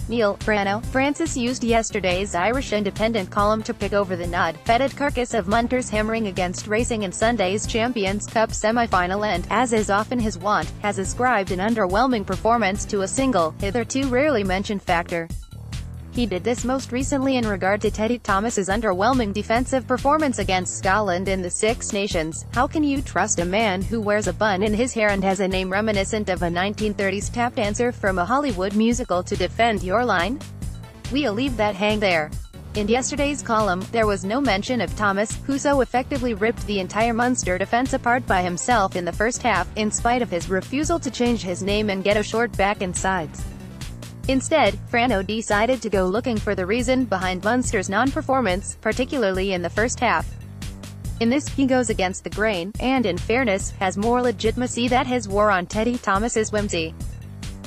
Franno Francis used yesterday's Irish Independent column to pick over the gnawed, fetid carcass of Munter's hammering against Racing in Sunday's Champions Cup semi-final and, as is often his wont, has ascribed an underwhelming performance to a single, hitherto rarely mentioned factor. He did this most recently in regard to Teddy Thomas's underwhelming defensive performance against Scotland in the Six Nations. How can you trust a man who wears a bun in his hair and has a name reminiscent of a 1930s tap dancer from a Hollywood musical to defend your line? We'll leave that hang there. In yesterday's column, there was no mention of Thomas, who so effectively ripped the entire Munster defence apart by himself in the first half, in spite of his refusal to change his name and get a short back and sides. Instead, Franno decided to go looking for the reason behind Munster's non-performance, particularly in the first half. In this, he goes against the grain, and in fairness, has more legitimacy than his war on Teddy Thomas's whimsy.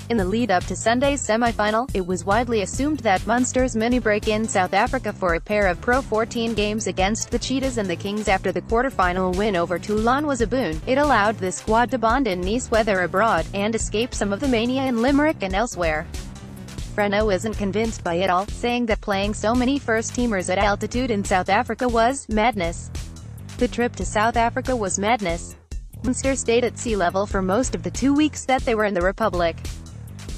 In the lead-up to Sunday's semi-final, it was widely assumed that Munster's mini-break in South Africa for a pair of Pro 14 games against the Cheetahs and the Kings after the quarter-final win over Toulon was a boon. It allowed the squad to bond in nice weather abroad, and escape some of the mania in Limerick and elsewhere. Franno isn't convinced by it all, saying that playing so many first-teamers at altitude in South Africa was madness. The trip to South Africa was madness. Munster stayed at sea level for most of the 2 weeks that they were in the Republic.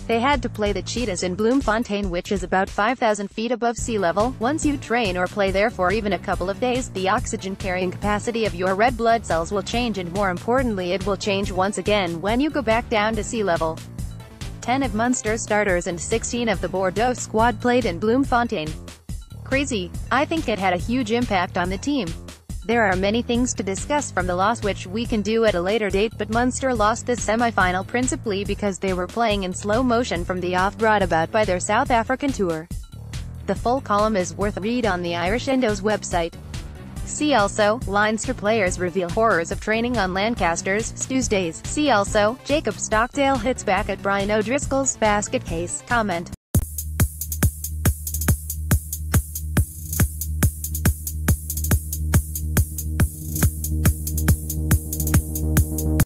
They had to play the Cheetahs in Bloemfontein, which is about 5,000 feet above sea level. Once you train or play there for even a couple of days, the oxygen-carrying capacity of your red blood cells will change, and more importantly, it will change once again when you go back down to sea level. 10 of Munster's starters and 16 of the Bordeaux squad played in Bloemfontein. Crazy. I think it had a huge impact on the team. There are many things to discuss from the loss which we can do at a later date, but Munster lost this semi-final principally because they were playing in slow motion from the off brought about by their South African tour. The full column is worth a read on the Irish Indo's website. See also, Leinster players reveal horrors of training on Lancasters, Tuesdays. See also, Jacob Stockdale hits back at Brian O'Driscoll's basket case. Comment.